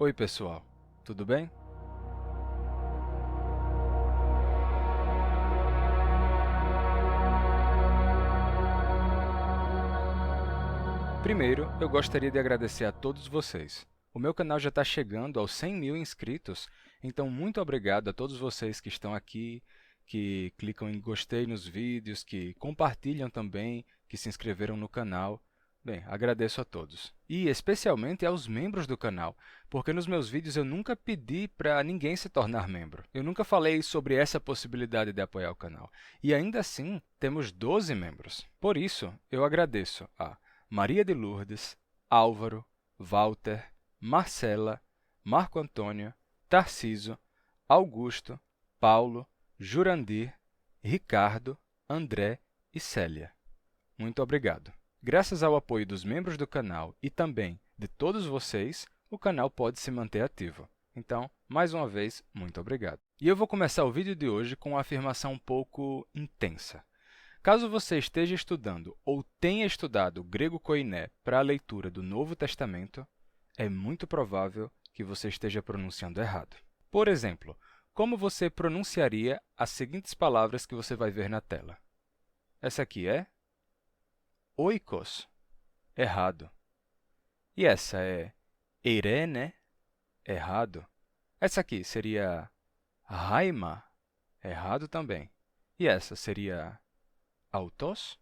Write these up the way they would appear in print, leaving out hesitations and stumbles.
Oi, pessoal, tudo bem? Primeiro, eu gostaria de agradecer a todos vocês. O meu canal já está chegando aos 100 mil inscritos, então muito obrigado a todos vocês que estão aqui, que clicam em gostei nos vídeos, que compartilham também, que se inscreveram no canal. Bem, agradeço a todos. E especialmente aos membros do canal, porque nos meus vídeos eu nunca pedi para ninguém se tornar membro. Eu nunca falei sobre essa possibilidade de apoiar o canal. E ainda assim, temos 12 membros. Por isso, eu agradeço a Maria de Lourdes, Álvaro, Walter, Marcela, Marco Antônio, Tarciso, Augusto, Paulo, Jurandir, Ricardo, André e Célia. Muito obrigado! Graças ao apoio dos membros do canal e também de todos vocês, o canal pode se manter ativo. Então, mais uma vez, muito obrigado. E eu vou começar o vídeo de hoje com uma afirmação um pouco intensa. Caso você esteja estudando ou tenha estudado grego koiné para a leitura do Novo Testamento, é muito provável que você esteja pronunciando errado. Por exemplo, como você pronunciaria as seguintes palavras que você vai ver na tela? Essa aqui é oikos, errado. E essa é eirene, errado. Essa aqui seria haima, errado também. E essa seria autos,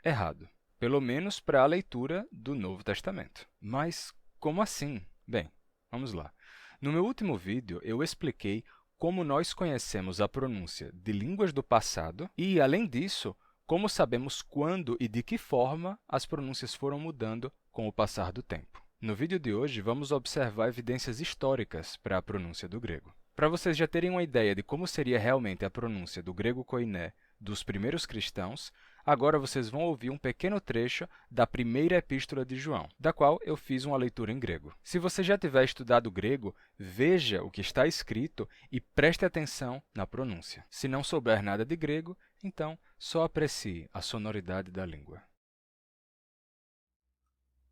errado. Pelo menos para a leitura do Novo Testamento. Mas como assim? Bem, vamos lá. No meu último vídeo, eu expliquei como nós conhecemos a pronúncia de línguas do passado e, além disso, como sabemos quando e de que forma as pronúncias foram mudando com o passar do tempo. No vídeo de hoje, vamos observar evidências históricas para a pronúncia do grego. Para vocês já terem uma ideia de como seria realmente a pronúncia do grego koiné dos primeiros cristãos, agora vocês vão ouvir um pequeno trecho da primeira epístola de João, da qual eu fiz uma leitura em grego. Se você já tiver estudado grego, veja o que está escrito e preste atenção na pronúncia. Se não souber nada de grego, então só aprecie a sonoridade da língua.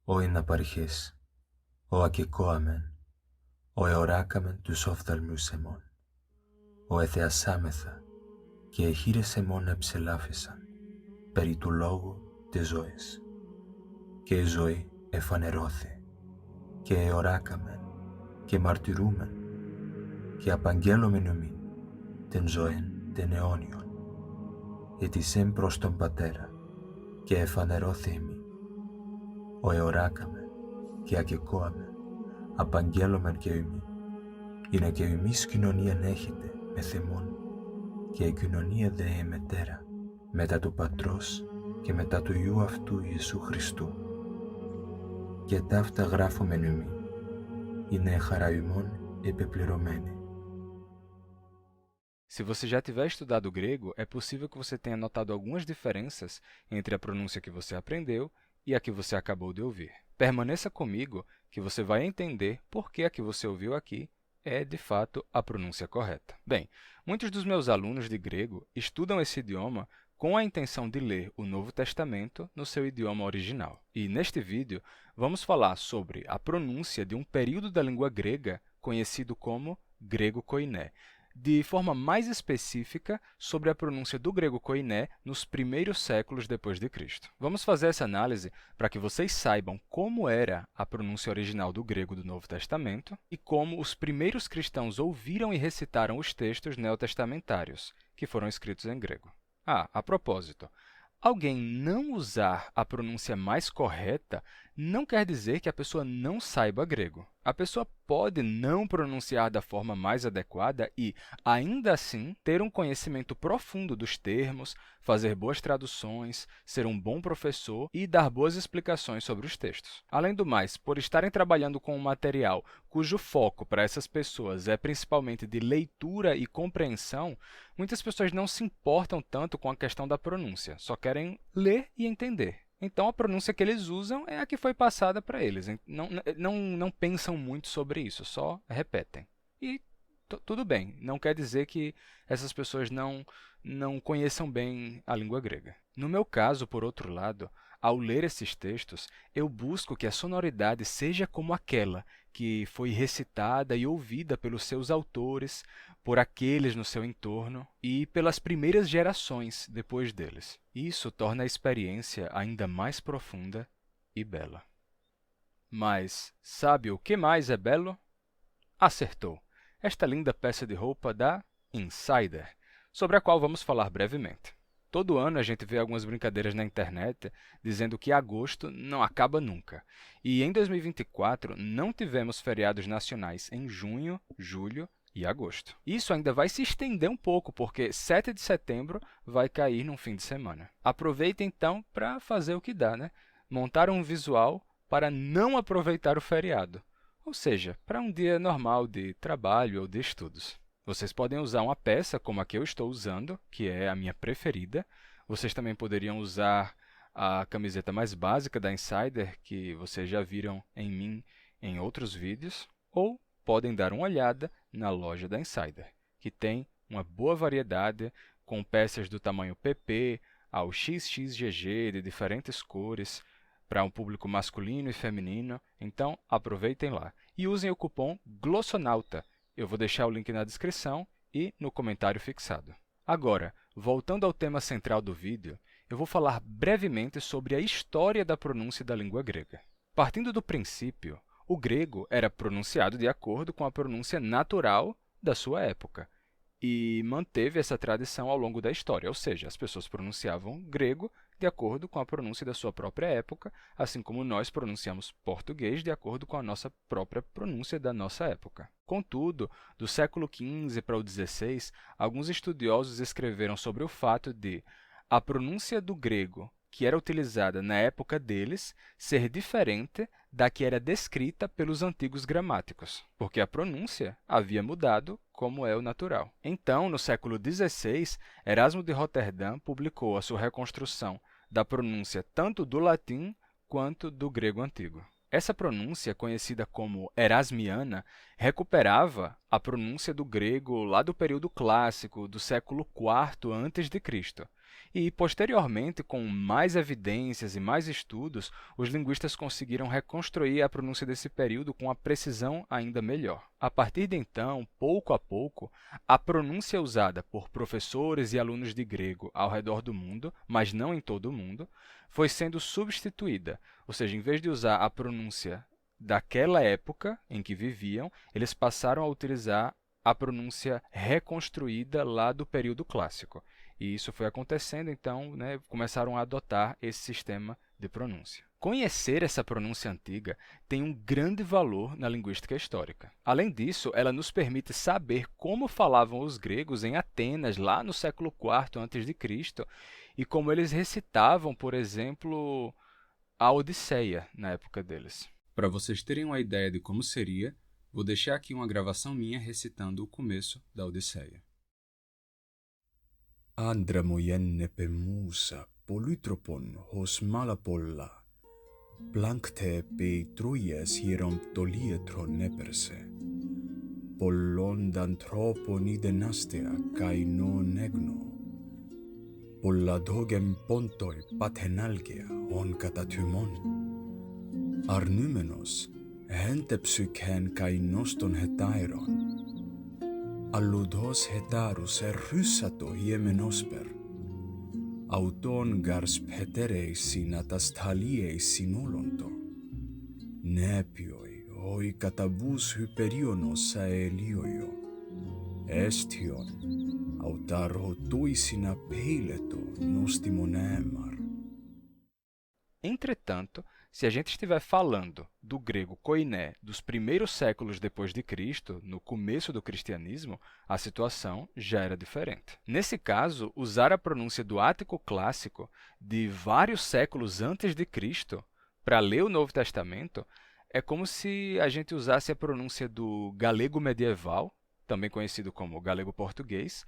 Ο ειν απαρχής, ο ακικόαμεν, ο εωράκαμεν τους οφθαλμούς εμών, ο εθεασάμεθα και εχείρες εμών εψελάφισαν, περί του λόγου της ζωής. Και η ζωή εφανερώθη, και εωράκαμεν, και μαρτυρούμεν, και απαγγέλωμεν ομήν, την ζωήν την αιώνιον, ετησέμ προς τον Πατέρα, και εφανερώθη ημί. Ο εωράκαμεν, και ακικόαμεν, απαγγέλωμεν και ημί, είναι και ημείς κοινωνίαν έχετε με θεμόν, και η κοινωνία δε εμετέρα, μετά του Πατρός και μετά του Υιού αυτού Ιησού Χριστού. Και ταύτα γράφομεν ημί, είναι χαρά ημών επιπληρωμένη. Se você já tiver estudado grego, é possível que você tenha notado algumas diferenças entre a pronúncia que você aprendeu e a que você acabou de ouvir. Permaneça comigo que você vai entender por que a que você ouviu aqui é, de fato, a pronúncia correta. Bem, muitos dos meus alunos de grego estudam esse idioma com a intenção de ler o Novo Testamento no seu idioma original. E, neste vídeo, vamos falar sobre a pronúncia de um período da língua grega conhecido como grego koiné, de forma mais específica sobre a pronúncia do grego koiné nos primeiros séculos depois de Cristo. Vamos fazer essa análise para que vocês saibam como era a pronúncia original do grego do Novo Testamento e como os primeiros cristãos ouviram e recitaram os textos neotestamentários, que foram escritos em grego. A propósito, alguém não usar a pronúncia mais correta não quer dizer que a pessoa não saiba grego. A pessoa pode não pronunciar da forma mais adequada e, ainda assim, ter um conhecimento profundo dos termos, fazer boas traduções, ser um bom professor e dar boas explicações sobre os textos. Além do mais, por estarem trabalhando com um material cujo foco para essas pessoas é principalmente de leitura e compreensão, muitas pessoas não se importam tanto com a questão da pronúncia, só querem ler e entender. Então, a pronúncia que eles usam é a que foi passada para eles. Não pensam muito sobre isso, só repetem. E tudo bem, não quer dizer que essas pessoas não conheçam bem a língua grega. No meu caso, por outro lado, Ao ler esses textos, eu busco que a sonoridade seja como aquela que foi recitada e ouvida pelos seus autores, por aqueles no seu entorno e pelas primeiras gerações depois deles. Isso torna a experiência ainda mais profunda e bela. Mas sabe o que mais é belo? Acertou! Esta linda peça de roupa da Insider, sobre a qual vamos falar brevemente. Todo ano a gente vê algumas brincadeiras na internet dizendo que agosto não acaba nunca. E em 2024 não tivemos feriados nacionais em junho, julho e agosto. Isso ainda vai se estender um pouco, porque 7 de setembro vai cair num fim de semana. Aproveita então para fazer o que dá, né? Montar um visual para não aproveitar o feriado, ou seja, para um dia normal de trabalho ou de estudos. Vocês podem usar uma peça como a que eu estou usando, que é a minha preferida. Vocês também poderiam usar a camiseta mais básica da Insider, que vocês já viram em mim em outros vídeos, ou podem dar uma olhada na loja da Insider, que tem uma boa variedade com peças do tamanho PP ao XXGG de diferentes cores, para um público masculino e feminino. Então, aproveitem lá. E usem o cupom GLOSSONAUTA. Eu vou deixar o link na descrição e no comentário fixado. Agora, voltando ao tema central do vídeo, eu vou falar brevemente sobre a história da pronúncia da língua grega. Partindo do princípio, o grego era pronunciado de acordo com a pronúncia natural da sua época e manteve essa tradição ao longo da história, ou seja, as pessoas pronunciavam grego de acordo com a pronúncia da sua própria época, assim como nós pronunciamos português de acordo com a nossa própria pronúncia da nossa época. Contudo, do século XV para o XVI, alguns estudiosos escreveram sobre o fato de a pronúncia do grego que era utilizada na época deles ser diferente da que era descrita pelos antigos gramáticos, porque a pronúncia havia mudado como é o natural. Então, no século XVI, Erasmo de Roterdã publicou a sua reconstrução da pronúncia tanto do latim quanto do grego antigo. Essa pronúncia, conhecida como erasmiana, recuperava a pronúncia do grego lá do período clássico, do século IV a.C. E, posteriormente, com mais evidências e mais estudos, os linguistas conseguiram reconstruir a pronúncia desse período com uma precisão ainda melhor. A partir de então, pouco a pouco, a pronúncia usada por professores e alunos de grego ao redor do mundo, mas não em todo o mundo, foi sendo substituída, ou seja, em vez de usar a pronúncia daquela época em que viviam, eles passaram a utilizar a pronúncia reconstruída lá do período clássico. E isso foi acontecendo, então, começaram a adotar esse sistema de pronúncia. Conhecer essa pronúncia antiga tem um grande valor na linguística histórica. Além disso, ela nos permite saber como falavam os gregos em Atenas, lá no século IV a.C., e como eles recitavam, por exemplo, a Odisseia na época deles. Para vocês terem uma ideia de como seria, vou deixar aqui uma gravação minha recitando o começo da Odisseia. Andramoyenne pemusa polytropon hos malapolla, plankte pe troies hieromptolietron neperse, pollondanthropon idenastea kai non egno, polladogem pontoi pathenalgia on katatymon, arnumenos hentepsykhen kai noston hetairon, alludos hetarus ryssato hiemenosper, auton gars petereis sinatas talieis sinolonto, nepioi oi katabus hyperionos aelioio, estion autaro tuisina peileto nostimonemar. Entretanto, se a gente estiver falando do grego koiné dos primeiros séculos depois de Cristo, no começo do cristianismo, a situação já era diferente. Nesse caso, usar a pronúncia do ático clássico de vários séculos antes de Cristo para ler o Novo Testamento é como se a gente usasse a pronúncia do galego medieval, também conhecido como galego português,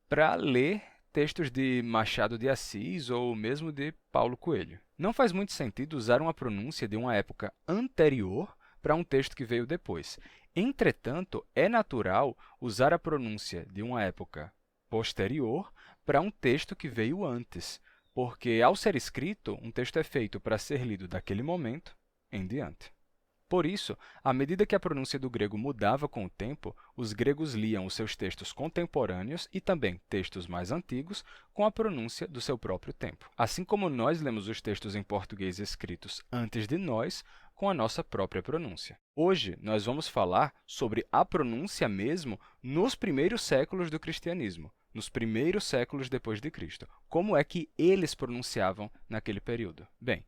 para ler textos de Machado de Assis ou mesmo de Paulo Coelho. Não faz muito sentido usar uma pronúncia de uma época anterior para um texto que veio depois. Entretanto, é natural usar a pronúncia de uma época posterior para um texto que veio antes, porque, ao ser escrito, um texto é feito para ser lido daquele momento em diante. Por isso, à medida que a pronúncia do grego mudava com o tempo, os gregos liam os seus textos contemporâneos e também textos mais antigos com a pronúncia do seu próprio tempo. Assim como nós lemos os textos em português escritos antes de nós, com a nossa própria pronúncia. Hoje, nós vamos falar sobre a pronúncia mesmo nos primeiros séculos do cristianismo, nos primeiros séculos depois de Cristo. Como é que eles pronunciavam naquele período? Bem,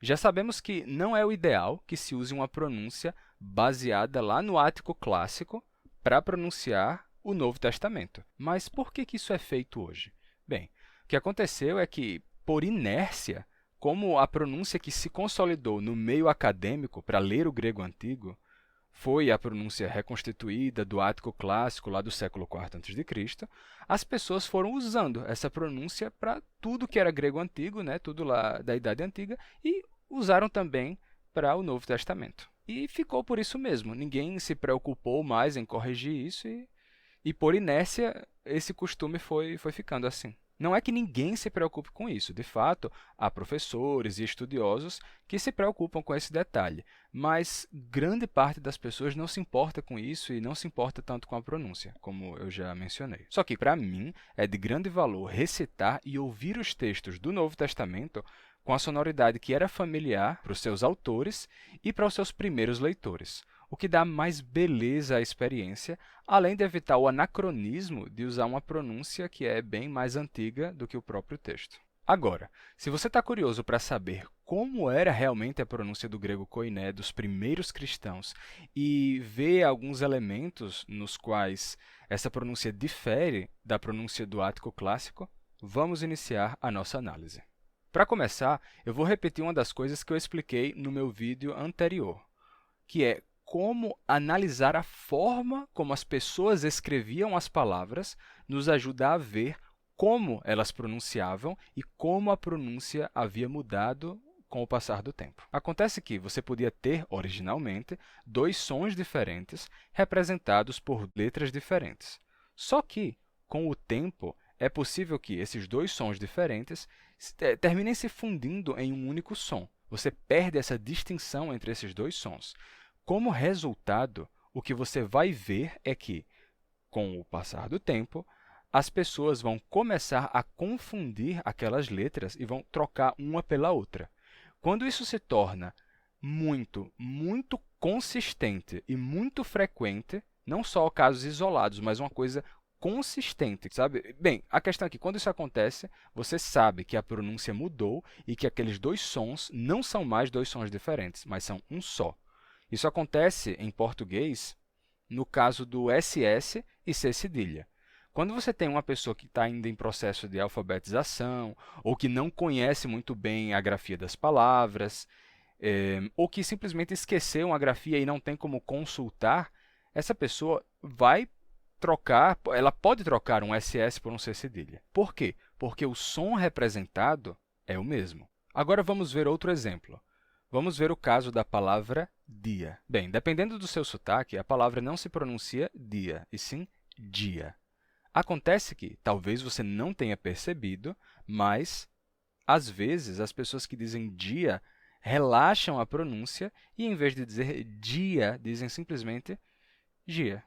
já sabemos que não é o ideal que se use uma pronúncia baseada lá no ático clássico para pronunciar o Novo Testamento. Mas por que isso é feito hoje? Bem, o que aconteceu é que, por inércia, como a pronúncia que se consolidou no meio acadêmico para ler o grego antigo foi a pronúncia reconstituída do ático clássico lá do século IV a.C., as pessoas foram usando essa pronúncia para tudo que era grego antigo, né, tudo lá da Idade Antiga, e usaram também para o Novo Testamento. E ficou por isso mesmo. Ninguém se preocupou mais em corrigir isso e por inércia, esse costume foi ficando assim. Não é que ninguém se preocupe com isso. De fato, há professores e estudiosos que se preocupam com esse detalhe, mas grande parte das pessoas não se importa com isso e não se importa tanto com a pronúncia, como eu já mencionei. Só que, para mim, é de grande valor recitar e ouvir os textos do Novo Testamento com a sonoridade que era familiar para os seus autores e para os seus primeiros leitores, o que dá mais beleza à experiência, além de evitar o anacronismo de usar uma pronúncia que é bem mais antiga do que o próprio texto. Agora, se você está curioso para saber como era realmente a pronúncia do grego koiné dos primeiros cristãos e ver alguns elementos nos quais essa pronúncia difere da pronúncia do ático clássico, vamos iniciar a nossa análise. Para começar, eu vou repetir uma das coisas que eu expliquei no meu vídeo anterior, que é como analisar a forma como as pessoas escreviam as palavras nos ajuda a ver como elas pronunciavam e como a pronúncia havia mudado com o passar do tempo. Acontece que você podia ter, originalmente, dois sons diferentes representados por letras diferentes. Só que, com o tempo, é possível que esses dois sons diferentes terminem se fundindo em um único som. Você perde essa distinção entre esses dois sons. Como resultado, o que você vai ver é que, com o passar do tempo, as pessoas vão começar a confundir aquelas letras e vão trocar uma pela outra. Quando isso se torna muito consistente e muito frequente, não só casos isolados, mas uma coisa consistente, sabe? Bem, a questão é que quando isso acontece, você sabe que a pronúncia mudou e que aqueles dois sons não são mais dois sons diferentes, mas são um só. Isso acontece em português no caso do SS e C cedilha. Quando você tem uma pessoa que está ainda em processo de alfabetização, ou que não conhece muito bem a grafia das palavras, ou que simplesmente esqueceu uma grafia e não tem como consultar, essa pessoa vai trocar, ela pode trocar um SS por um C cedilha. Por quê? Porque o som representado é o mesmo. Agora vamos ver outro exemplo. Vamos ver o caso da palavra dia. Bem, dependendo do seu sotaque, a palavra não se pronuncia dia, e sim dia. Acontece que talvez você não tenha percebido, mas, às vezes, as pessoas que dizem dia relaxam a pronúncia e, em vez de dizer dia, dizem simplesmente gia,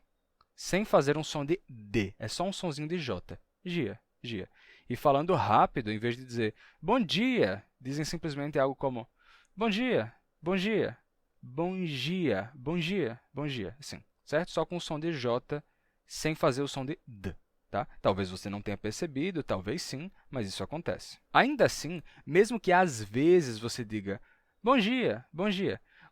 sem fazer um som de D, é só um sonzinho de J, gia, gia. E falando rápido, em vez de dizer bom dia, dizem simplesmente algo como bom dia, bom dia, bom dia, bom dia, bom dia, assim, certo? Só com o som de J, sem fazer o som de D. Tá? Talvez você não tenha percebido, talvez sim, mas isso acontece. Ainda assim, mesmo que às vezes você diga bom dia,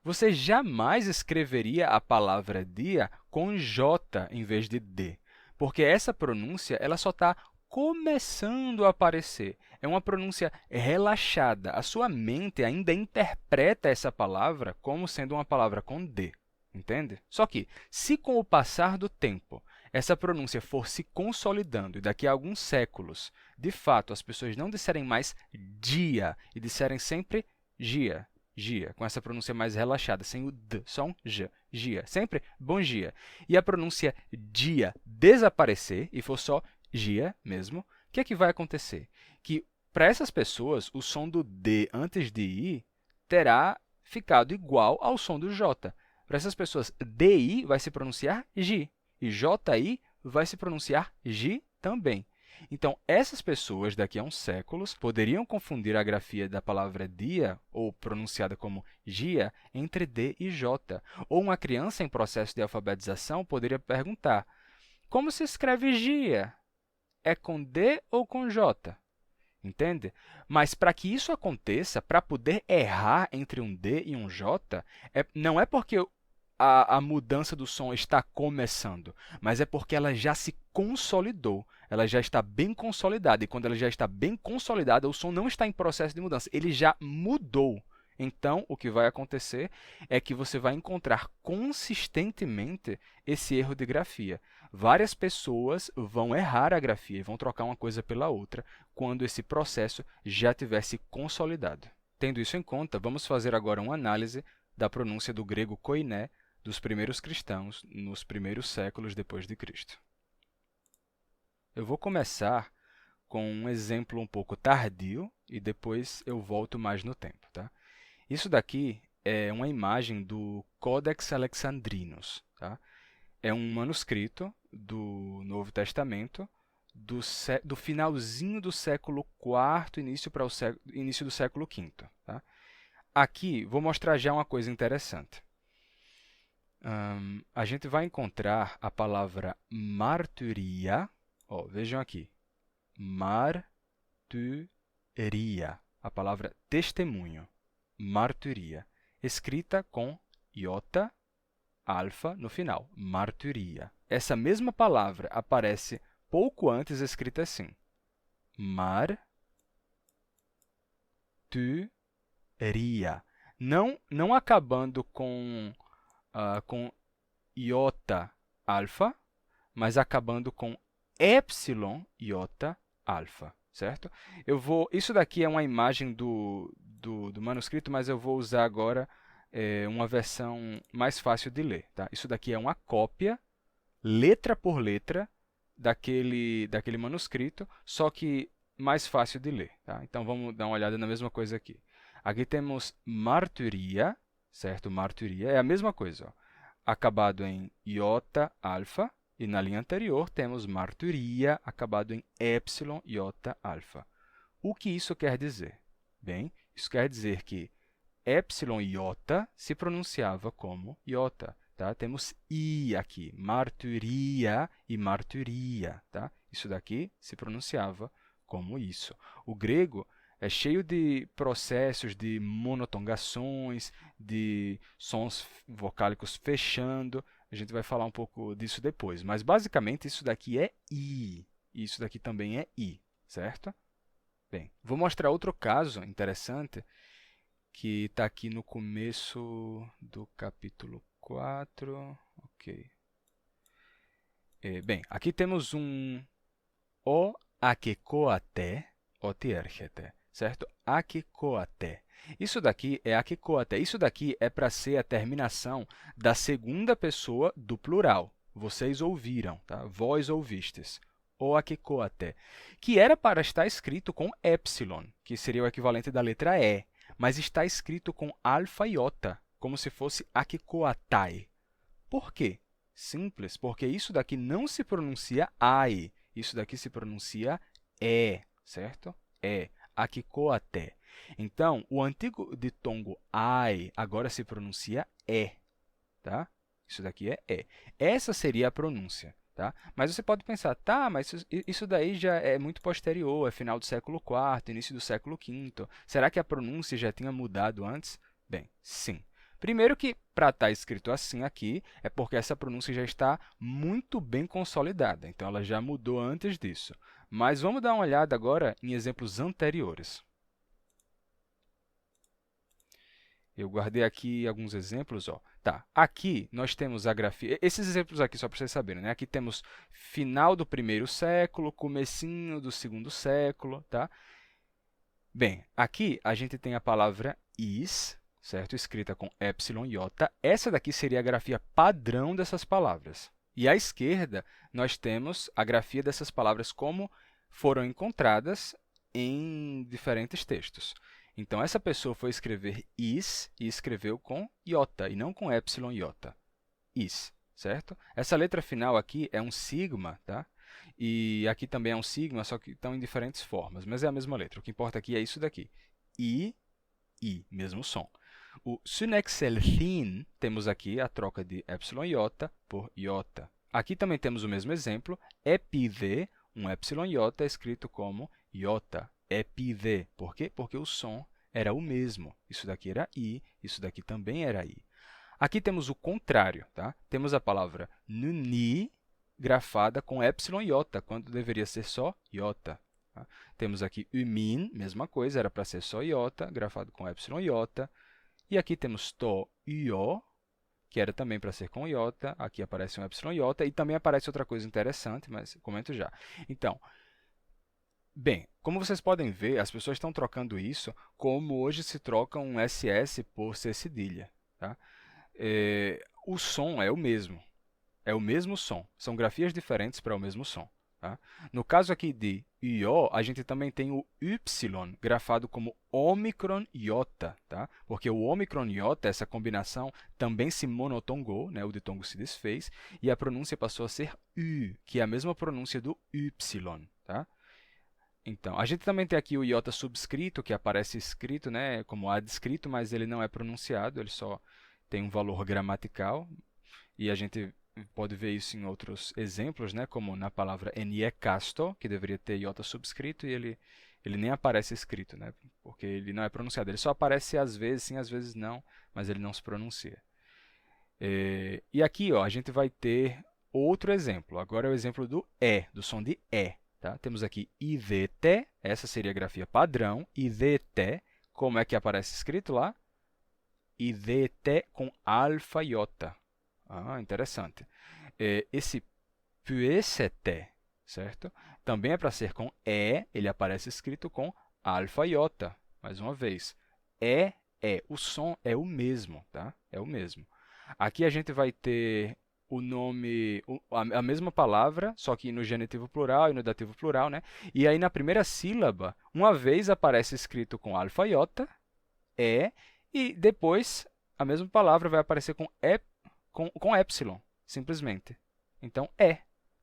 você jamais escreveria a palavra dia com J em vez de D, porque essa pronúncia ela só está começando a aparecer. É uma pronúncia relaxada. A sua mente ainda interpreta essa palavra como sendo uma palavra com D. Entende? Só que, se com o passar do tempo essa pronúncia for se consolidando e daqui a alguns séculos, de fato, as pessoas não disserem mais dia e disserem sempre gia, gia, com essa pronúncia mais relaxada, sem o D, só um J, gia, sempre bom dia. E a pronúncia dia desaparecer e for só gia mesmo, o que é que vai acontecer? Que Para essas pessoas, o som do D antes de I terá ficado igual ao som do J. Para essas pessoas, DI vai se pronunciar J e JI vai se pronunciar J também. Então, essas pessoas, daqui a uns séculos, poderiam confundir a grafia da palavra dia, ou pronunciada como gia, entre D e J. Ou uma criança em processo de alfabetização poderia perguntar: como se escreve gia? É com D ou com J? Entende? Mas para que isso aconteça, para poder errar entre um D e um J, não é porque a mudança do som está começando, mas é porque ela já se consolidou, ela já está bem consolidada. E quando ela já está bem consolidada, o som não está em processo de mudança, ele já mudou. Então, o que vai acontecer é que você vai encontrar consistentemente esse erro de grafia. Várias pessoas vão errar a grafia e vão trocar uma coisa pela outra quando esse processo já tiver se consolidado. Tendo isso em conta, vamos fazer agora uma análise da pronúncia do grego koiné dos primeiros cristãos nos primeiros séculos depois de Cristo. Eu vou começar com um exemplo um pouco tardio e depois eu volto mais no tempo, tá? Isso daqui é uma imagem do Codex Alexandrinus, tá? É um manuscrito do Novo Testamento do finalzinho do século IV, início do século V. Tá? Aqui, vou mostrar já uma coisa interessante. A gente vai encontrar a palavra marturia. Vejam aqui. Marturia. A palavra testemunho. Marturia. Escrita com iota, alfa no final. Marturia. Essa mesma palavra aparece pouco antes escrita assim. Marturia. Não acabando com iota alfa, mas acabando com epsilon iota alfa, certo? Isso daqui é uma imagem do manuscrito, mas eu vou usar agora uma versão mais fácil de ler. Tá? Isso daqui é uma cópia, letra por letra, daquele manuscrito, só que mais fácil de ler. Tá? Então, vamos dar uma olhada na mesma coisa aqui. Aqui temos marturia, certo? Marturia é a mesma coisa. Ó. Acabado em iota, alfa. E na linha anterior temos marturia, acabado em epsilon, iota, alfa. O que isso quer dizer? Bem, isso quer dizer que epsilon iota se pronunciava como iota. Tá? Temos I aqui, marturia e marturia. Tá? Isso daqui se pronunciava como isso. O grego é cheio de processos de monotongações, de sons vocálicos fechando. A gente vai falar um pouco disso depois. Mas, basicamente, isso daqui é I. E isso daqui também é I, certo? Bem, vou mostrar outro caso interessante que está aqui no começo do capítulo 4. Ok. Bem, aqui temos um o akikoate otierchete, certo? Akikoate. Isso daqui é akikoate. Isso daqui é para ser a terminação da segunda pessoa do plural. Vocês ouviram, tá? Vós ouvistes. O akikoate. Que era para estar escrito com epsilon, que seria o equivalente da letra E, mas está escrito com alfa e iota, como se fosse akikoatai. Por quê? Simples, porque isso daqui não se pronuncia ai, isso daqui se pronuncia E, certo? E, akikoate. Então, o antigo ditongo ai agora se pronuncia E, tá? Isso daqui é E. Essa seria a pronúncia, tá? Mas você pode pensar, tá, mas isso daí já é muito posterior, é final do século IV, início do século V. Será que a pronúncia já tinha mudado antes? Bem, sim. Primeiro que, para estar escrito assim aqui, é porque essa pronúncia já está muito bem consolidada. Então, ela já mudou antes disso. Mas vamos dar uma olhada agora em exemplos anteriores. Eu guardei aqui alguns exemplos. Ó. Tá, aqui nós temos a grafia. Esses exemplos aqui, só para vocês saberem, né? Aqui temos final do primeiro século, comecinho do segundo século. Tá? Bem, aqui a gente tem a palavra is, certo? Escrita com epsilon e iota. Essa daqui seria a grafia padrão dessas palavras. E à esquerda, nós temos a grafia dessas palavras como foram encontradas em diferentes textos. Então, essa pessoa foi escrever is e escreveu com iota, e não com epsilon iota. Is, certo? Essa letra final aqui é um sigma, tá? E aqui também é um sigma, só que estão em diferentes formas, mas é a mesma letra. O que importa aqui é isso daqui. I, mesmo som. O sunexelthin, temos aqui a troca de epsilon iota por iota. Aqui também temos o mesmo exemplo, epid, um epsilon iota escrito como iota, epid. Por quê? Porque o som era o mesmo. Isso daqui era I, isso daqui também era I. Aqui temos o contrário, tá? Temos a palavra nuni grafada com epsilon iota, quando deveria ser só iota. Tá? Temos aqui umin, mesma coisa, era para ser só iota, grafado com epsilon iota. E aqui temos to io, que era também para ser com iota. Aqui aparece um epsilon iota e também aparece outra coisa interessante, mas comento já. Então, bem, como vocês podem ver, as pessoas estão trocando isso como hoje se troca um SS por C cedilha. Tá? O som é o mesmo som. São grafias diferentes para o mesmo som. Tá? No caso aqui de io, a gente também tem o y grafado como ômicron iota, tá? Porque o ômicron iota, essa combinação, também se monotongou, né? O ditongo se desfez, e a pronúncia passou a ser u, que é a mesma pronúncia do y. Tá? Então, a gente também tem aqui o iota subscrito, que aparece escrito, né, como adscrito, mas ele não é pronunciado, ele só tem um valor gramatical, e a gente pode ver isso em outros exemplos, né, como na palavra niecasto, que deveria ter iota subscrito, e ele nem aparece escrito, né, porque ele não é pronunciado. Ele só aparece às vezes sim, às vezes não, mas ele não se pronuncia. E aqui ó, a gente vai ter outro exemplo. Agora é o exemplo do E, do som de E. Tá? Temos aqui IDT, essa seria a grafia padrão. IDT, como é que aparece escrito lá? IDT com alfa iota. Interessante. Esse PST, certo? Também é para ser com E, ele aparece escrito com alfa iota. Mais uma vez, o som é o mesmo, tá? É o mesmo. Aqui a gente vai ter o nome, a mesma palavra, só que no genitivo plural e no dativo plural, né? E aí na primeira sílaba, uma vez aparece escrito com alfa iota, e depois a mesma palavra vai aparecer com epsilon, simplesmente. Então,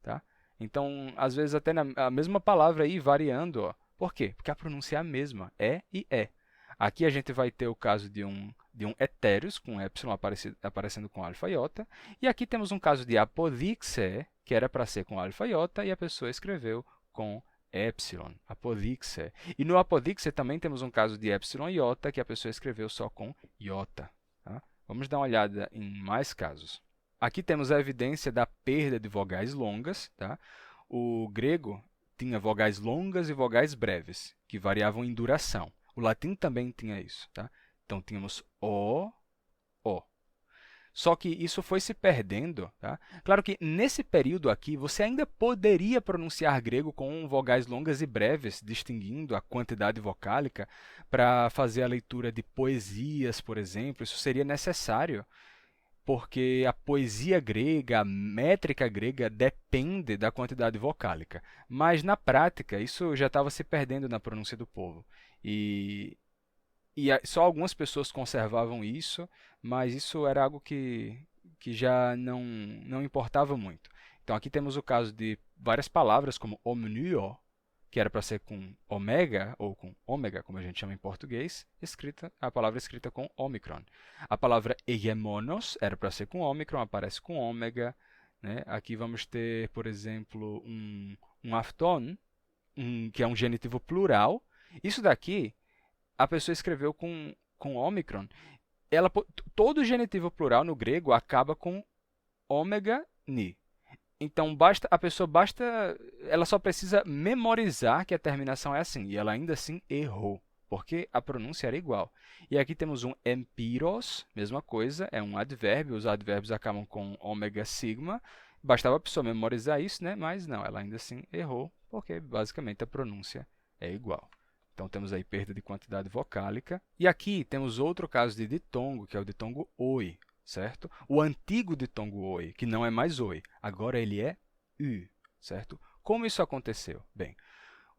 tá? Então, às vezes até a mesma palavra aí variando, ó. Por quê? Porque a pronúncia é a mesma, e é. Aqui a gente vai ter o caso de um heteros, com epsilon aparecendo com alfa iota, e aqui temos um caso de apodixe, que era para ser com alfa iota, e a pessoa escreveu com epsilon, apodixe. E no apodixe também temos um caso de epsilon iota, que a pessoa escreveu só com iota. Tá? Vamos dar uma olhada em mais casos. Aqui temos a evidência da perda de vogais longas. Tá? O grego tinha vogais longas e vogais breves, que variavam em duração. O latim também tinha isso. Tá? Então, tínhamos O. Só que isso foi se perdendo. Tá? Claro que nesse período aqui, você ainda poderia pronunciar grego com vogais longas e breves, distinguindo a quantidade vocálica para fazer a leitura de poesias, por exemplo. Isso seria necessário, porque a poesia grega, a métrica grega, depende da quantidade vocálica. Mas, na prática, isso já estava se perdendo na pronúncia do povo. E só algumas pessoas conservavam isso, mas isso era algo que já não importava muito. Então, aqui temos o caso de várias palavras, como omnio, que era para ser com ômega, ou com ômega, como a gente chama em português, a palavra escrita com ômicron. A palavra hegemonos era para ser com ômicron, aparece com ômega. Né? Aqui vamos ter, por exemplo, um afton, que é um genitivo plural. Isso daqui a pessoa escreveu com ômicron. Todo genitivo plural no grego acaba com ômega ni. Então, ela só precisa memorizar que a terminação é assim, e ela ainda assim errou, porque a pronúncia era igual. E aqui temos um empiros, mesma coisa, é um advérbio, os advérbios acabam com ômega sigma, bastava a pessoa memorizar isso, né? Mas não, ela ainda assim errou, porque basicamente a pronúncia é igual. Então, temos aí perda de quantidade vocálica. E aqui temos outro caso de ditongo, que é o ditongo oi, certo? O antigo ditongo oi, que não é mais oi, agora ele é u, certo? Como isso aconteceu? Bem,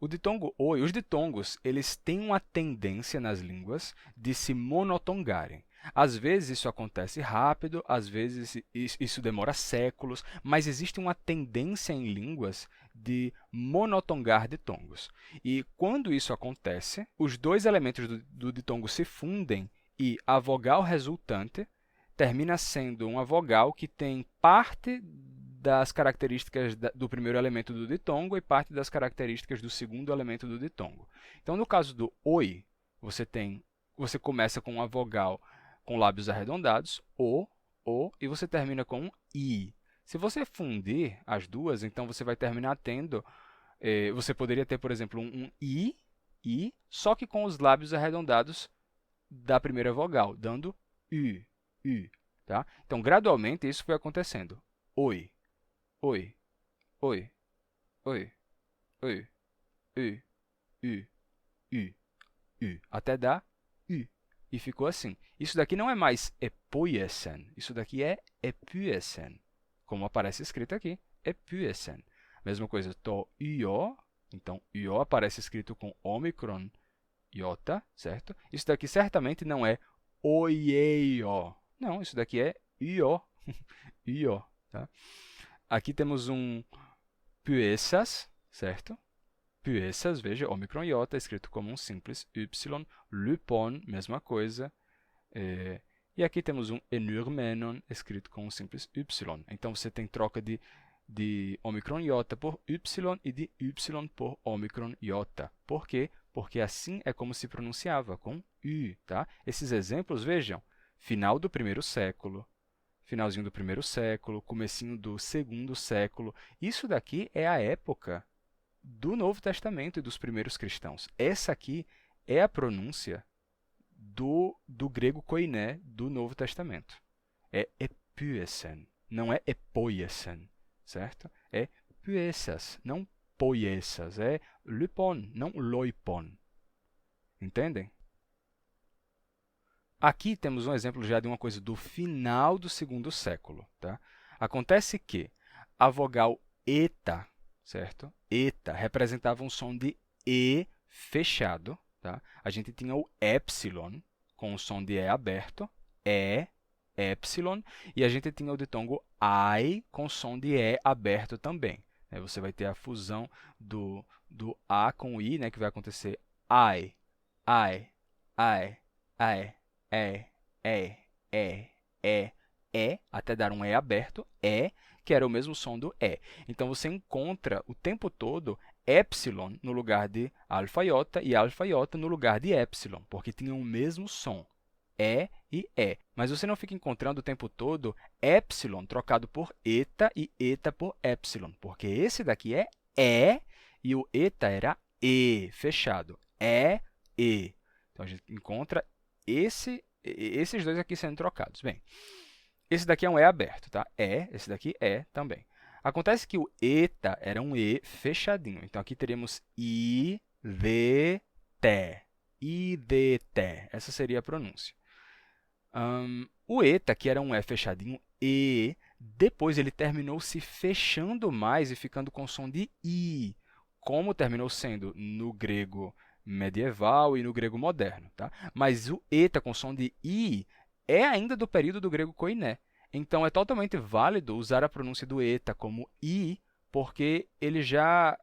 O ditongo oi, os ditongos, eles têm uma tendência nas línguas de se monotongarem. Às vezes isso acontece rápido, às vezes isso demora séculos, mas existe uma tendência em línguas de monotongar ditongos. E quando isso acontece, os dois elementos do ditongo se fundem e a vogal resultante termina sendo uma vogal que tem parte das características do primeiro elemento do ditongo e parte das características do segundo elemento do ditongo. Então, no caso do oi, você começa com uma vogal com lábios arredondados, o, e você termina com um i. Se você fundir as duas, então você vai terminar tendo, você poderia ter, por exemplo, um i, só que com os lábios arredondados da primeira vogal, dando u. Tá? Então, gradualmente, isso foi acontecendo. Oi, oi, oi, oi, oi, u, até dar u. E ficou assim. Isso daqui não é mais epoiesen, isso daqui é epuesen, como aparece escrito aqui, epuesen. Mesma coisa, to io, então io aparece escrito com ômicron iota, certo? Isso daqui certamente não é oieio. Não, isso daqui é io, io, tá? Aqui temos um puessas, certo? Puessas, veja, ômicron iota, escrito como um simples y. Lupon, mesma coisa. E aqui temos um enurmenon, escrito com um simples y. Então, você tem troca de ômicron iota por y e de y por ômicron iota. Por quê? Porque assim é como se pronunciava, com u. Tá? Esses exemplos, vejam, final do primeiro século, finalzinho do primeiro século, comecinho do segundo século. Isso daqui é a época do Novo Testamento e dos primeiros cristãos. Essa aqui é a pronúncia do grego koiné do Novo Testamento. É epuesen, não é epoiesen, certo? É puessas, não poiessas. É lupon, não loipon. Entendem? Aqui temos um exemplo já de uma coisa do final do segundo século. Tá? Acontece que a vogal eta, certo? Eta representava um som de E fechado. Tá? A gente tinha o epsilon, com o som de E aberto, E, epsilon, e a gente tinha o ditongo I, com o som de E aberto também. Você vai ter a fusão do A com o I, né, que vai acontecer I, até dar um E aberto, E, que era o mesmo som do E. Então, você encontra o tempo todo epsilon no lugar de alfa iota e alfa iota no lugar de epsilon, porque tinham o mesmo som, E e E. Mas você não fica encontrando o tempo todo epsilon trocado por eta e eta por epsilon, porque esse daqui é E e o eta era E, fechado, E. Então, a gente encontra esses dois aqui sendo trocados. Bem, esse daqui é um E aberto, tá? Esse daqui é também. Acontece que o eta era um E fechadinho. Então, aqui teríamos I, D, T. I, D, T. Essa seria a pronúncia. O eta, que era um E fechadinho, E, depois ele terminou se fechando mais e ficando com som de I, como terminou sendo no grego medieval e no grego moderno. Tá? Mas o eta com som de I é ainda do período do grego koiné. Então, é totalmente válido usar a pronúncia do eta como I, porque ele já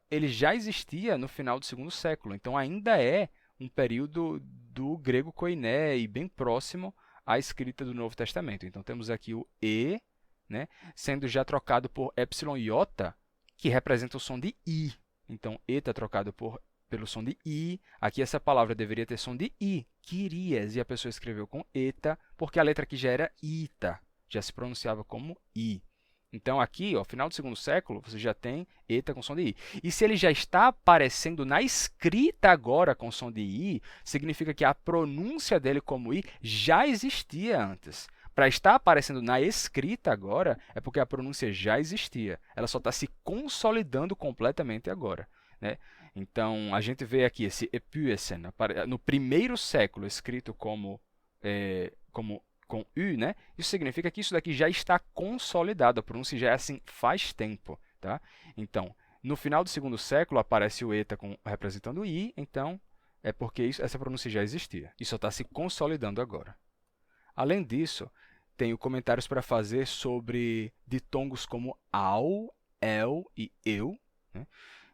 existia no final do segundo século. Então, ainda é um período do grego koiné e bem próximo à escrita do Novo Testamento. Então, temos aqui o E, né, sendo já trocado por epsilon iota, que representa o som de I. Então, eta trocado pelo som de I. Aqui essa palavra deveria ter som de I, quirias, e a pessoa escreveu com eta, porque a letra aqui já era ita, já se pronunciava como I. Então, aqui, ao final do segundo século, você já tem eta com som de I. E se ele já está aparecendo na escrita agora com som de I, significa que a pronúncia dele como I já existia antes. Para estar aparecendo na escrita agora, é porque a pronúncia já existia. Ela só está se consolidando completamente agora. Né? Então, a gente vê aqui esse epuesen no primeiro século escrito com U, né? Isso significa que isso daqui já está consolidado, a pronúncia já é assim faz tempo. Tá? Então, No final do segundo século aparece o eta representando o i, então é porque essa pronúncia já existia e só está se consolidando agora. Além disso, tenho comentários para fazer sobre ditongos como ao, el e eu, né?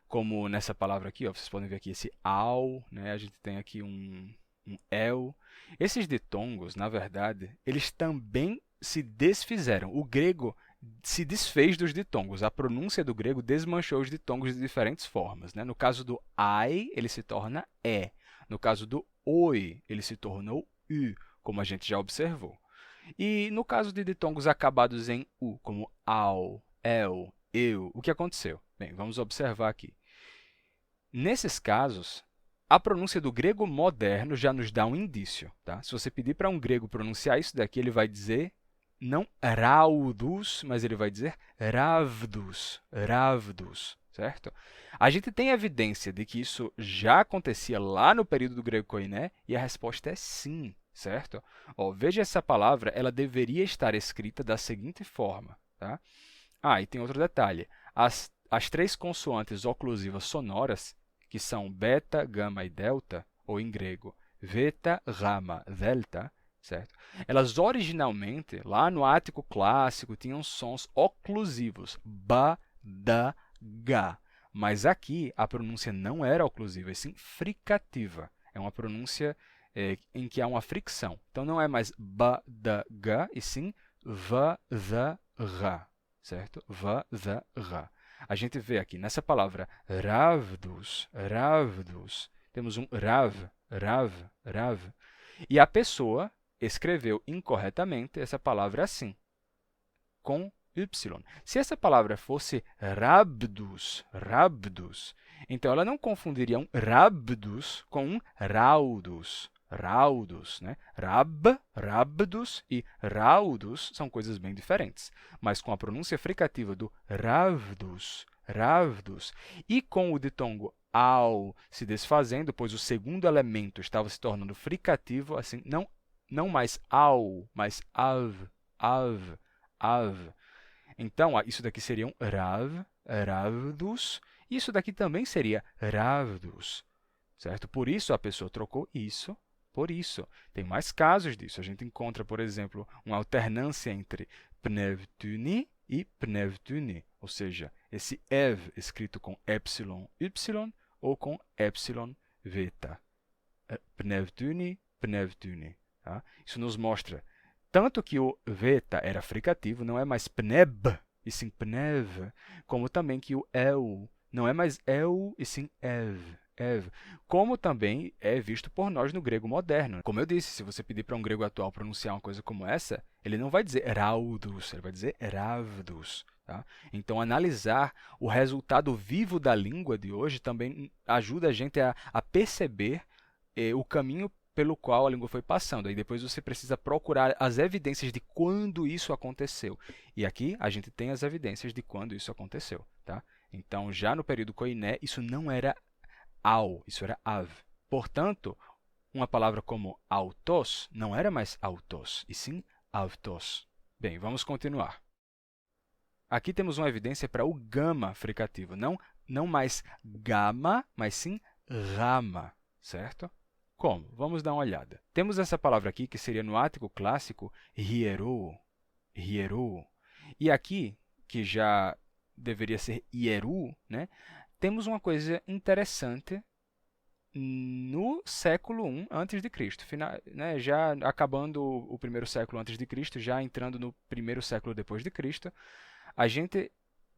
Como nessa palavra aqui, ó, vocês podem ver aqui esse ao, né? A gente tem aqui um el. Esses ditongos, na verdade, eles também se desfizeram. O grego se desfez dos ditongos. A pronúncia do grego desmanchou os ditongos de diferentes formas, né? No caso do ai, ele se torna e. No caso do oi, ele se tornou u, como a gente já observou. E no caso de ditongos acabados em u, como ao, el, eu, o que aconteceu? Bem, vamos observar aqui. Nesses casos, a pronúncia do grego moderno já nos dá um indício. Tá? Se você pedir para um grego pronunciar isso daqui, ele vai dizer não raudos, mas ele vai dizer ravdos, ravdos, certo? A gente tem evidência de que isso já acontecia lá no período do grego koiné e a resposta é sim, certo? Ó, veja essa palavra, ela deveria estar escrita da seguinte forma. Tá? E tem outro detalhe. As três consoantes oclusivas sonoras, que são beta, gama e delta, ou em grego, veta, gama, delta, certo? Elas originalmente, lá no ático clássico, tinham sons oclusivos, ba, da, ga. Mas aqui a pronúncia não era oclusiva, e sim fricativa. É uma pronúncia em que há uma fricção. Então não é mais ba, da, ga, e sim va, da, ra, certo? Va, da, ra. A gente vê aqui nessa palavra ravdos, ravdos, temos um rav, rav, rav. E a pessoa escreveu incorretamente essa palavra assim, com y. Se essa palavra fosse rabdos, rabdos, então ela não confundiria um rabdos com um raudos, raudos, né? Rabdos e raudos são coisas bem diferentes. Mas com a pronúncia fricativa do ravdos, ravdos, e com o ditongo ao se desfazendo, pois o segundo elemento estava se tornando fricativo, assim, não mais ao, mas av, av, av. Então, isso daqui seria um rav, ravdos, e isso daqui também seria ravdos, certo? Por isso a pessoa trocou isso por isso. Tem mais casos disso. A gente encontra, por exemplo, uma alternância entre pnevtuni e pnevtuni, ou seja, esse ev escrito com epsilon y ou com epsilon veta. Pnevtuni, pnevtuni. Tá? Isso nos mostra tanto que o veta era fricativo, não é mais pneb, e sim pnev, como também que o el não é mais el, e sim ev. Como também é visto por nós no grego moderno. Como eu disse, se você pedir para um grego atual pronunciar uma coisa como essa, ele não vai dizer raudos, ele vai dizer ravdos. Tá? Então, analisar o resultado vivo da língua de hoje também ajuda a gente a perceber o caminho pelo qual a língua foi passando. Aí depois você precisa procurar as evidências de quando isso aconteceu. E aqui a gente tem as evidências de quando isso aconteceu. Tá? Então, já no período koiné, isso não era au, isso era av. Portanto, uma palavra como autos não era mais autos, e sim autos. Bem, vamos continuar. Aqui temos uma evidência para o gama fricativo, não mais gama, mas sim rama, certo? Como? Vamos dar uma olhada. Temos essa palavra aqui, que seria no ático clássico, hierou, hierou. E aqui, que já deveria ser hieru, né? Temos uma coisa interessante no século I a.C., né? Já acabando o primeiro século a.C., já entrando no primeiro século depois de Cristo, a gente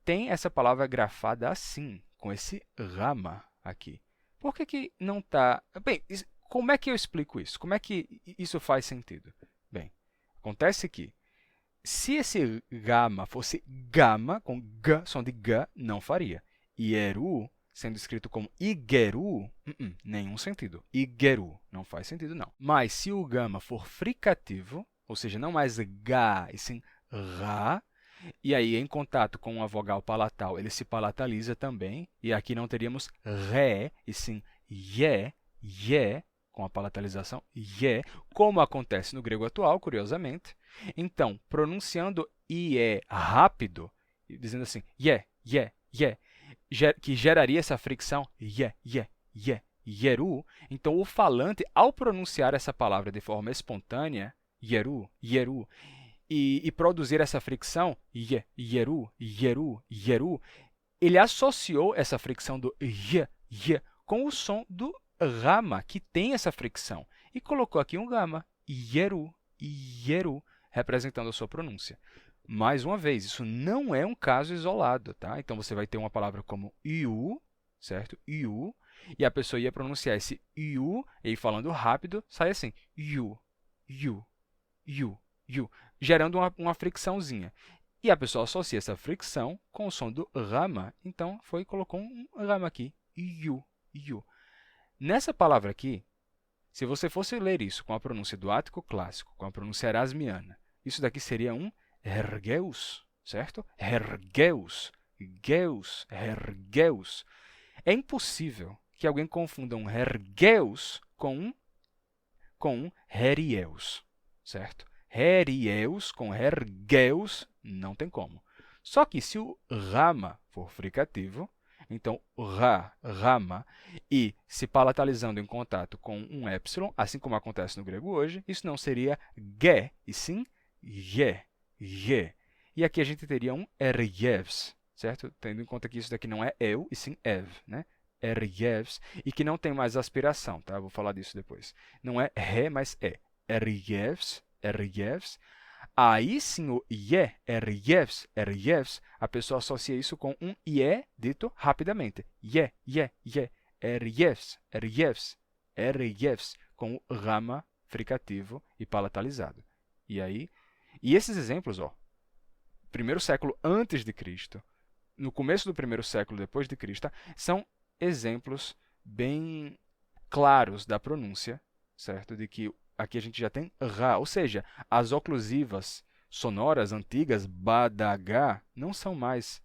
tem essa palavra grafada assim, com esse rama aqui. Por que não está... Bem, como é que eu explico isso? Como é que isso faz sentido? Bem, acontece que se esse gama fosse gama, com g, som de g, não faria. Ieru, sendo escrito como igeru, nenhum sentido. Igeru, não faz sentido, não. Mas se o gama for fricativo, ou seja, não mais ga, e sim ra, e aí em contato com uma vogal palatal, ele se palataliza também, e aqui não teríamos ré, e sim ye, com a palatalização ye, como acontece no grego atual, curiosamente. Então, pronunciando ie rápido, dizendo assim, ye, que geraria essa fricção yeru, então o falante, ao pronunciar essa palavra de forma espontânea, yeru, yeru, e produzir essa fricção, yeru, yeru, yeru, ele associou essa fricção do com o som do rama, que tem essa fricção, e colocou aqui um gama, yeru, yeru, representando a sua pronúncia. Mais uma vez, isso não é um caso isolado, tá? Então, você vai ter uma palavra como iu, certo? Iu, e a pessoa ia pronunciar esse iu, e aí, falando rápido, sai assim, iu, iu, iu, iu, gerando uma fricçãozinha. E a pessoa associa essa fricção com o som do rama, então colocou um rama aqui, iu, iu. Nessa palavra aqui, se você fosse ler isso com a pronúncia do ático clássico, com a pronúncia erasmiana, isso daqui seria um ergueus, certo? Ergueus, geus, ergueus. É impossível que alguém confunda um ergueus com um herieus, certo? Herieus com ergueus não tem como. Só que se o rama for fricativo, então rama, e se palatalizando em contato com um épsilon, assim como acontece no grego hoje, isso não seria ge, e sim ye. E aqui a gente teria um erguevs, certo? Tendo em conta que isso daqui não é eu, e sim ev, né? Erguevs, e que não tem mais aspiração, tá? Eu vou falar disso depois. Não é re, mas é. Erguevs, erguevs. Aí sim o ie, erguevs, erguevs, a pessoa associa isso com um ie dito rapidamente. Ie, erguevs, erguevs, erguevs, com o rama fricativo e palatalizado. E esses exemplos, primeiro século antes de Cristo, no começo do primeiro século depois de Cristo, são exemplos bem claros da pronúncia, certo? De que aqui a gente já tem ra, ou seja, as oclusivas sonoras antigas, ba, da, ga, não são mais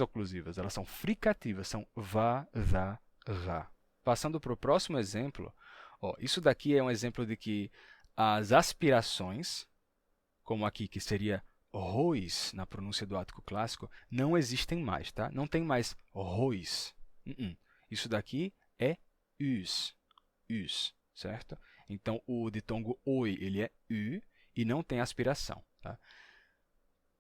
oclusivas, elas são fricativas, são va, da, ra. Passando para o próximo exemplo, isso daqui é um exemplo de que as aspirações, como aqui, que seria rois na pronúncia do ático clássico, não existem mais, tá? Não tem mais rois. Isso daqui é us, certo? Então, o ditongo oi, ele é u e não tem aspiração, tá?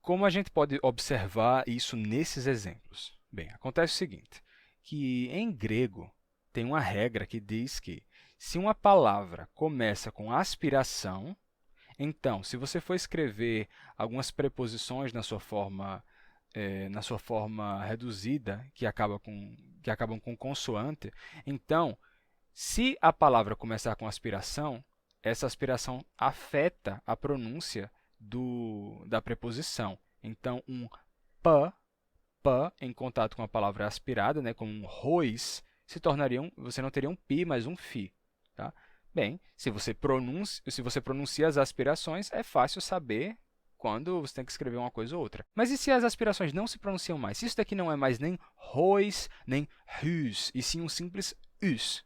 Como a gente pode observar isso nesses exemplos? Bem, acontece o seguinte, que em grego tem uma regra que diz que se uma palavra começa com aspiração, então, se você for escrever algumas preposições na sua forma reduzida, que acabam com consoante, então, se a palavra começar com aspiração, essa aspiração afeta a pronúncia da preposição. Então, um p em contato com a palavra aspirada, né, como um rois, você não teria um pi, mas um fi. Tá? Bem, se você pronuncia as aspirações, é fácil saber quando você tem que escrever uma coisa ou outra. Mas e se as aspirações não se pronunciam mais? Se isso daqui não é mais nem rois, nem hus, e sim um simples us,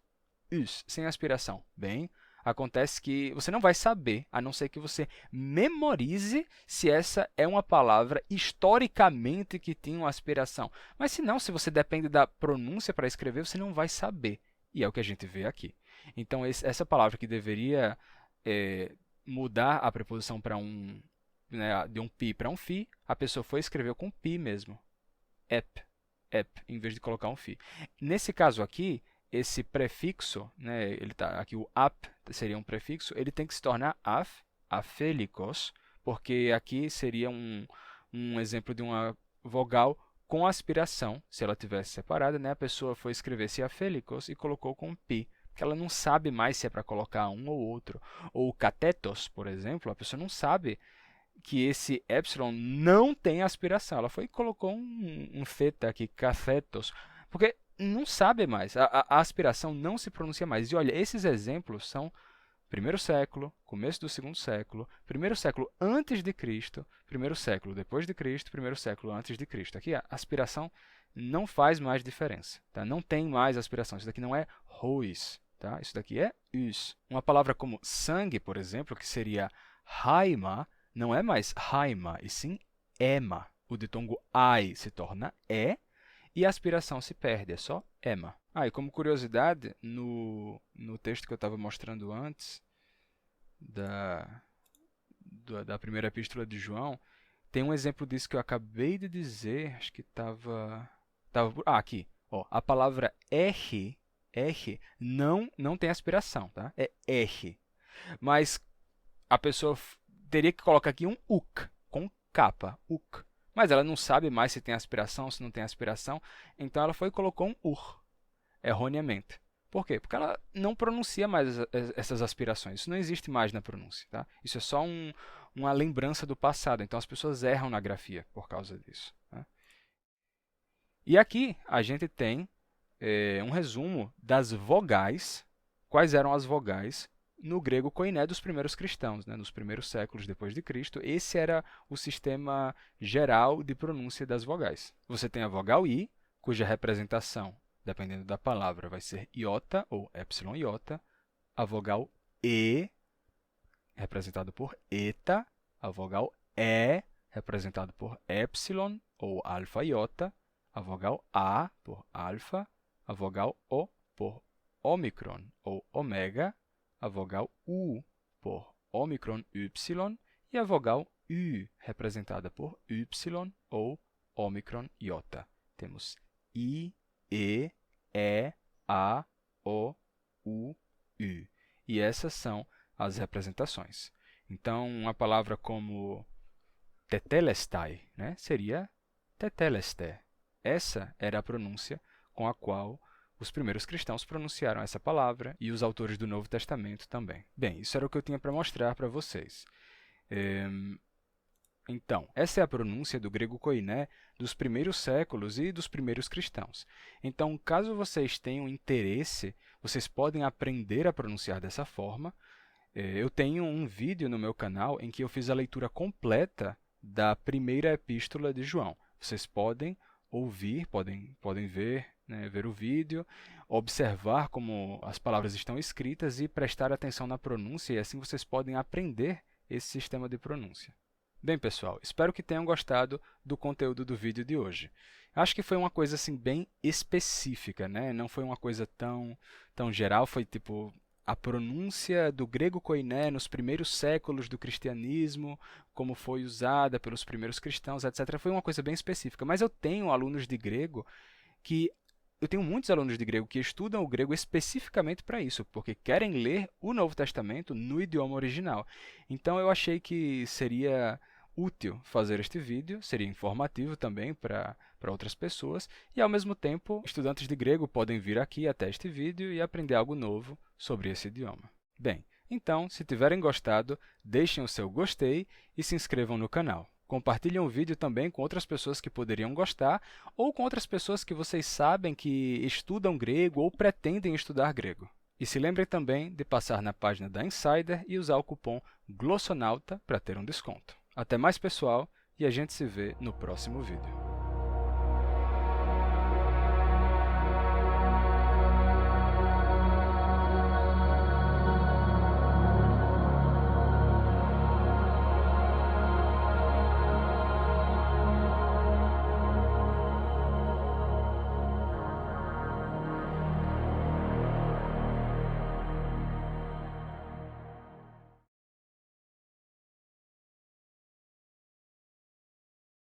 sem aspiração. Bem, acontece que você não vai saber, a não ser que você memorize se essa é uma palavra historicamente que tinha uma aspiração. Mas se não, se você depende da pronúncia para escrever, você não vai saber. E é o que a gente vê aqui. Então, essa palavra que deveria mudar a preposição para de um pi para um fi, a pessoa foi e escreveu com pi mesmo. Ep, em vez de colocar um fi. Nesse caso aqui, esse prefixo, né, aqui o ap seria um prefixo, ele tem que se tornar afélicos, porque aqui seria um exemplo de uma vogal com aspiração. Se ela tivesse separada, né, a pessoa foi escrever-se afélicos e colocou com pi, porque ela não sabe mais se é para colocar um ou outro. Ou catetos, por exemplo, a pessoa não sabe que esse epsilon não tem aspiração. Ela foi e colocou um theta aqui, cathetos, porque não sabe mais, a aspiração não se pronuncia mais. E olha, esses exemplos são primeiro século, começo do segundo século, primeiro século antes de Cristo, primeiro século depois de Cristo, primeiro século antes de Cristo. Aqui a aspiração não faz mais diferença, tá? Não tem mais aspiração. Isso daqui não é rois, tá? Isso daqui é us. Uma palavra como sangue, por exemplo, que seria haima, não é mais haima, e sim ema. O ditongo ai se torna e a aspiração se perde, é só ema. E como curiosidade, no texto que eu estava mostrando antes, da primeira epístola de João, tem um exemplo disso que eu acabei de dizer, acho que estava... aqui. Ó, a palavra R não tem aspiração, tá? É R. Mas a pessoa teria que colocar aqui um uk, com capa, uk. Mas ela não sabe mais se tem aspiração, se não tem aspiração, então ela foi e colocou um ur, erroneamente. Por quê? Porque ela não pronuncia mais essas aspirações. Isso não existe mais na pronúncia. Tá? Isso é só uma lembrança do passado. Então, as pessoas erram na grafia por causa disso. Tá? E aqui a gente tem um resumo das vogais. Quais eram as vogais no grego koiné dos primeiros cristãos, né? Nos primeiros séculos depois de Cristo. Esse era o sistema geral de pronúncia das vogais. Você tem a vogal I, cuja representação, dependendo da palavra, vai ser iota ou epsilon iota. A vogal E, representado por eta. A vogal E, representado por epsilon ou alfa iota. A vogal A, por alfa. A vogal O, por ômicron ou ômega. A vogal U, por ômicron y. E a vogal U, representada por y ou ômicron iota. Temos I, E, A, O, U, U. E essas são as representações. Então, uma palavra como tetelestai, né, seria tetelesté. Essa era a pronúncia com a qual os primeiros cristãos pronunciaram essa palavra e os autores do Novo Testamento também. Bem, isso era o que eu tinha para mostrar para vocês. Então, essa é a pronúncia do grego koiné dos primeiros séculos e dos primeiros cristãos. Então, caso vocês tenham interesse, vocês podem aprender a pronunciar dessa forma. Eu tenho um vídeo no meu canal em que eu fiz a leitura completa da primeira epístola de João. Vocês podem ouvir, podem ver, né, ver o vídeo, observar como as palavras estão escritas e prestar atenção na pronúncia, e assim vocês podem aprender esse sistema de pronúncia. Bem, pessoal, espero que tenham gostado do conteúdo do vídeo de hoje. Acho que foi uma coisa assim bem específica, né? Não foi uma coisa tão geral, foi tipo a pronúncia do grego koiné nos primeiros séculos do cristianismo, como foi usada pelos primeiros cristãos, etc. Foi uma coisa bem específica. Mas eu tenho muitos alunos de grego que estudam o grego especificamente para isso, porque querem ler o Novo Testamento no idioma original. Então eu achei que seria útil fazer este vídeo, seria informativo também para outras pessoas, e ao mesmo tempo, estudantes de grego podem vir aqui até este vídeo e aprender algo novo sobre esse idioma. Bem, então, se tiverem gostado, deixem o seu gostei e se inscrevam no canal. Compartilhem o vídeo também com outras pessoas que poderiam gostar ou com outras pessoas que vocês sabem que estudam grego ou pretendem estudar grego. E se lembrem também de passar na página da Insider e usar o cupom GLOSSONAUTA para ter um desconto. Até mais, pessoal, e a gente se vê no próximo vídeo.